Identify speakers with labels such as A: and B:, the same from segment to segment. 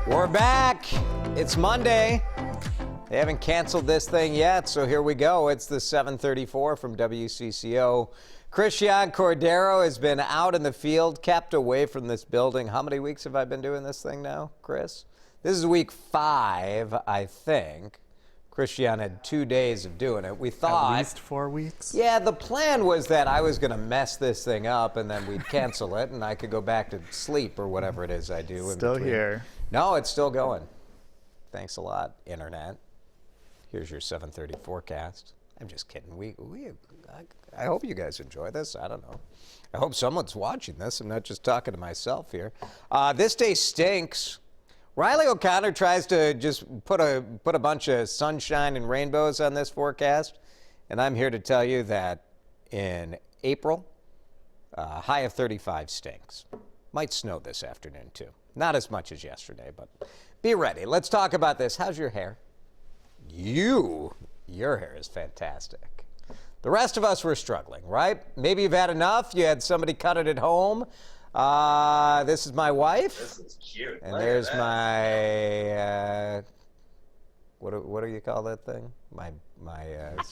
A: We're back. It's Monday. They haven't canceled this thing yet, so here we go. It's the 734 from WCCO. Christian Cordero has been out in the field, kept away from this building. How many weeks have I been doing this thing now, Chris? This is week 5, I think. Christian had 2 days of doing it. We thought...
B: At least 4 weeks?
A: Yeah, the plan was that I was going to mess this thing up, and then we'd cancel it, and I could go back to sleep or whatever it is I do.
B: Still here.
A: No, it's still going. Thanks a lot, Internet. Here's your 7:30 forecast. I'm just kidding. I hope you guys enjoy this. I don't know. I hope someone's watching this. I'm not just talking to myself here. This day stinks. Riley O'Connor tries to just put a bunch of sunshine and rainbows on this forecast, and I'm here to tell you that in April, high of 35 stinks. Might snow this afternoon too. Not as much as yesterday, but be ready. Let's talk about this. How's your hair? Your hair is fantastic. The rest of us were struggling, right? Maybe you've had enough. You had somebody cut it at home. This is my wife.
C: This is cute.
A: And there's my, what do you call that thing? My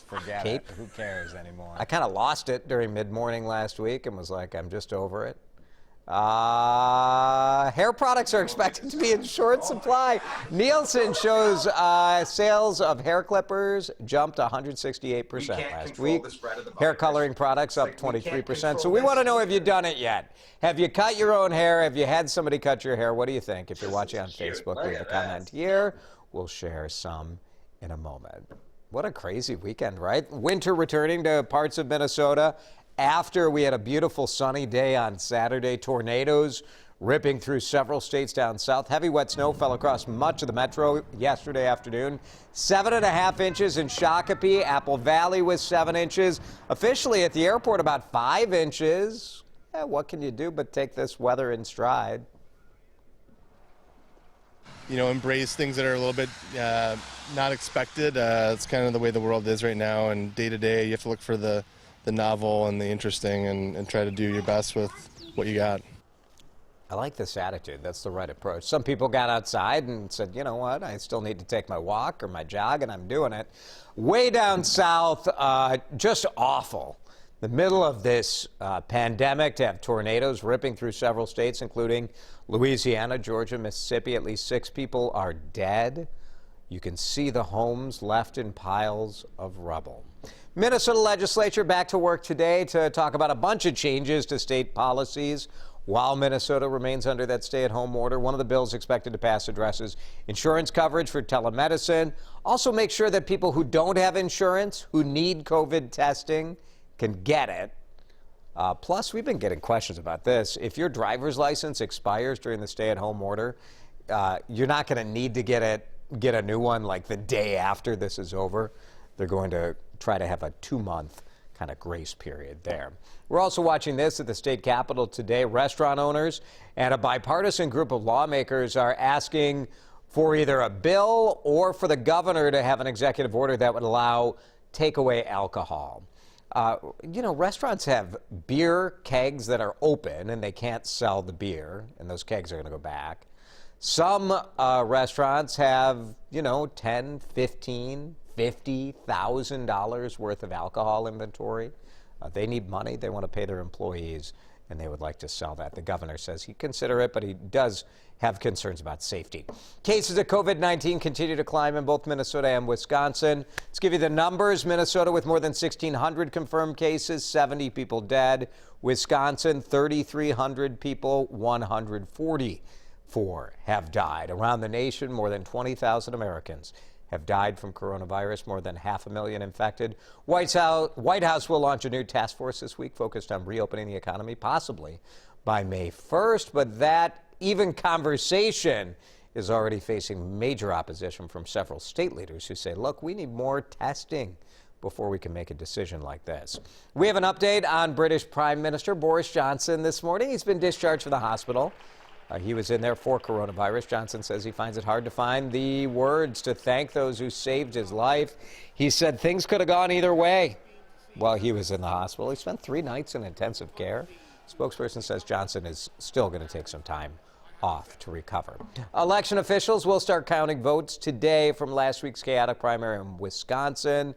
B: Forget
A: cape?
B: it. Who cares anymore?
A: I kind of lost it during mid-morning last week and was like, I'm just over it. Hair products are expected to be in short supply. Nielsen shows sales of hair clippers jumped 168% last week. Hair coloring products up 23%. So we want to know, have you done it yet? Have you cut your own hair? Have you had somebody cut your hair? What do you think? If you're watching on Facebook, leave a comment here. We'll share some in a moment. What a crazy weekend, right? Winter returning to parts of Minnesota. After we had a beautiful sunny day on Saturday, tornadoes ripping through several states down south. Heavy wet snow fell across much of the metro yesterday afternoon. 7.5 inches in Shakopee. Apple Valley was 7 inches. Officially at the airport, about 5 inches. What can you do but take this weather in stride?
D: You know, embrace things that are a little bit not expected. It's kind of the way the world is right now, and day to day you have to look for the novel and the interesting and try to do your best with what you got.
A: I like this attitude. That's the right approach. Some people got outside and said, you know what, I still need to take my walk or my jog, and I'm doing it. Way down south, just awful. The middle of this pandemic to have tornadoes ripping through several states, including Louisiana, Georgia, Mississippi. At least 6 people are dead. You can see the homes left in piles of rubble. Minnesota legislature back to work today to talk about a bunch of changes to state policies while Minnesota remains under that stay-at-home order. One of the bills expected to pass addresses insurance coverage for telemedicine. Also make sure that people who don't have insurance, who need COVID testing, can get it. Plus, we've been getting questions about this. If your driver's license expires during the stay-at-home order, you're not going to need to get a new one like the day after this is over. They're going to try to have a 2-month kind of grace period there. We're also watching this at the state capitol today. Restaurant owners and a bipartisan group of lawmakers are asking for either a bill or for the governor to have an executive order that would allow takeaway alcohol. You know, restaurants have beer kegs that are open and they can't sell the beer, and those kegs are going to go back. Some restaurants have, you know, $10,000, $15,000, $50,000 worth of alcohol inventory. They need money. They want to pay their employees, and they would like to sell that. The governor says he'd consider it, but he does have concerns about safety. Cases of COVID-19 continue to climb in both Minnesota and Wisconsin. Let's give you the numbers. Minnesota with more than 1,600 confirmed cases, 70 people dead. Wisconsin, 3,300 people, 144 have died. Around the nation, more than 20,000 Americans have died from coronavirus, more than 500,000 infected. White House will launch a new task force this week focused on reopening the economy, possibly by May 1st. But that even conversation is already facing major opposition from several state leaders who say, look, we need more testing before we can make a decision like this. We have an update on British Prime Minister Boris Johnson this morning. He's been discharged from the hospital. He was in there for coronavirus. Johnson says he finds it hard to find the words to thank those who saved his life. He said things could have gone either way while he was in the hospital. He spent 3 nights in intensive care. Spokesperson says Johnson is still going to take some time off to recover. Election officials will start counting votes today from last week's chaotic primary in Wisconsin.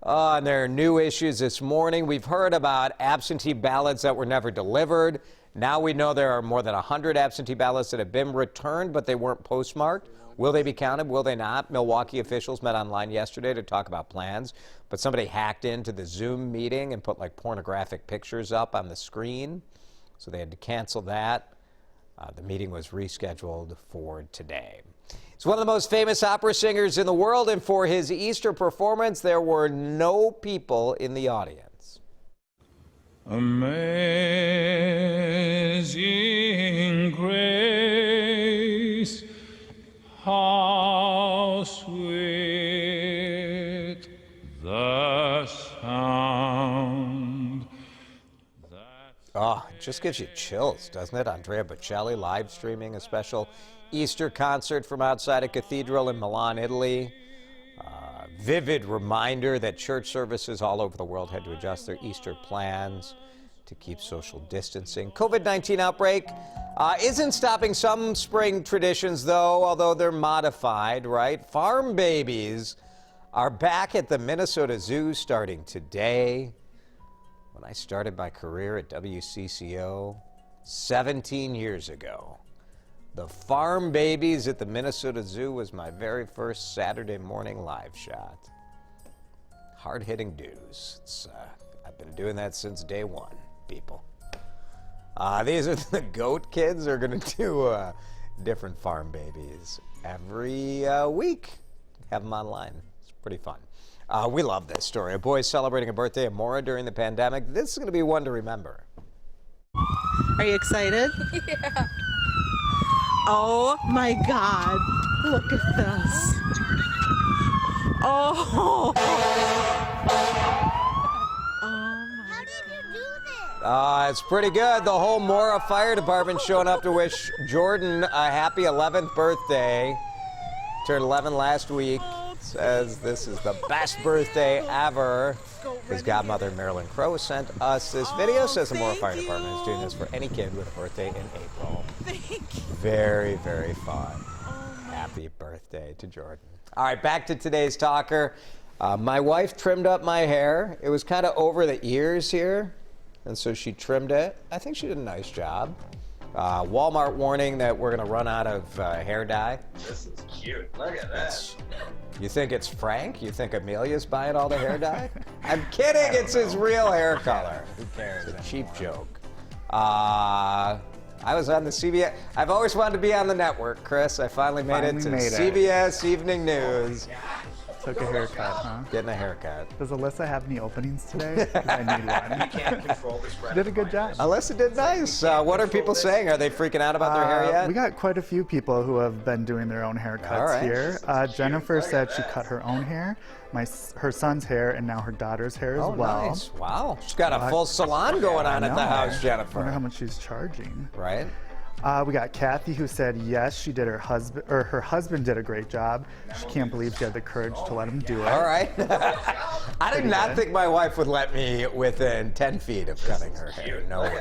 A: And there are new issues this morning. We've heard about absentee ballots that were never delivered. Now we know there are more than 100 absentee ballots that have been returned, but they weren't postmarked. Will they be counted? Will they not? Milwaukee officials met online yesterday to talk about plans, but somebody hacked into the Zoom meeting and put like pornographic pictures up on the screen, so they had to cancel that. The meeting was rescheduled for today. He's one of the most famous opera singers in the world, and for his Easter performance, there were no people in the audience.
C: Amazing grace, how sweet the sound.
A: Oh, it just gives you chills, doesn't it? Andrea Bocelli live streaming a special Easter concert from outside a cathedral in Milan, Italy. Vivid reminder that church services all over the world had to adjust their Easter plans to keep social distancing. COVID-19 outbreak isn't stopping some spring traditions, though, although they're modified, right? Farm babies are back at the Minnesota Zoo starting today. When I started my career at WCCO 17 years ago, the farm babies at the Minnesota Zoo was my very first Saturday morning live shot. Hard-hitting dudes. I've been doing that since day one, people. These are the goat kids. Are going to do different farm babies every week. Have them online. It's pretty fun. We love this story. A boy celebrating a birthday at Mora during the pandemic. This is going to be one to remember.
E: Are you excited?
F: Yeah.
E: Oh my God. Look at this. Oh.
F: How did you do this?
A: It's pretty good. The whole Mora Fire Department showing up to wish Jordan a happy 11th birthday. Turned 11 last week. Says this is the best birthday ever. His godmother, Marilyn Crow, sent us this video. Says the Mora Fire Department is doing this for any kid with a birthday in April.
E: Thank you.
A: Very, very fun. Happy birthday to Jordan. All right, back to today's talker. My wife trimmed up my hair. It was kind of over the ears here, and so she trimmed it. I think she did a nice job. Walmart warning that we're going to run out of hair dye.
G: This is cute. Look at that.
A: You think it's Frank? You think Amelia's buying all the hair dye? I'm kidding. It's his real hair color.
B: Who cares?
A: It's a cheap joke. I was on the CBS. I've always wanted to be on the network, Chris. I finally made it to CBS Evening News.
H: Took a haircut, huh?
A: Getting a haircut.
H: Does Alyssa have any openings today? 'Cause I need one.
G: You can't control the spread.
H: Did a good job.
A: Alyssa did nice. What are people saying? Are they freaking out about their hair yet?
H: We got quite a few people who have been doing their own haircuts
A: All right.
H: here. Jennifer said she cut her own hair, her son's hair, and now her daughter's hair as well.
A: Nice. Wow. She's got a full salon going on at the house,
H: I wonder
A: Jennifer.
H: how much she's charging.
A: Right?
H: We got Kathy who said yes, she did her husband did a great job. She can't believe she had the courage to let him do it.
A: All right. I did not think my wife would let me within 10 feet of cutting her hair. No way.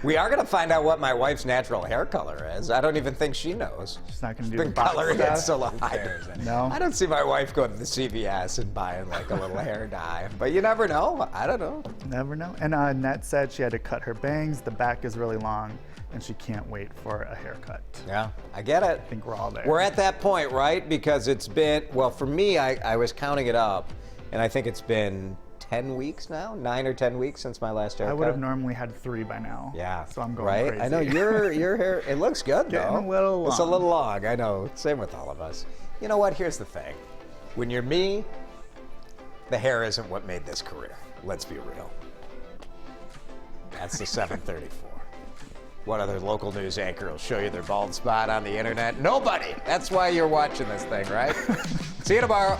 A: We are going to find out what my wife's natural hair color is. I don't even think she knows.
H: She's not going to do
A: The
H: the box
A: color
H: stuff.
A: gets so high.
H: No.
A: I don't see my wife going to the CVS and buying like a little hair dye. But you never know. I don't know.
H: Never know. And Annette said she had to cut her bangs. The back is really long, and she can't wait for a haircut.
A: Yeah, I get it.
H: I think we're all there.
A: We're at that point, right? Because it's been, well, for me, I was counting it up, and I think it's been 10 weeks now, 9 or 10 weeks since my last haircut.
H: I would have normally had 3 by now.
A: Yeah.
H: So I'm going
A: right?
H: crazy.
A: I know your hair, it looks good though.
H: Getting a little
A: It's a
H: long.
A: little long, I know. Same with all of us. You know what? Here's the thing. When you're me, the hair isn't what made this career. Let's be real. That's the 734. What other local news anchor will show you their bald spot on the internet? Nobody. That's why you're watching this thing, right? See you tomorrow.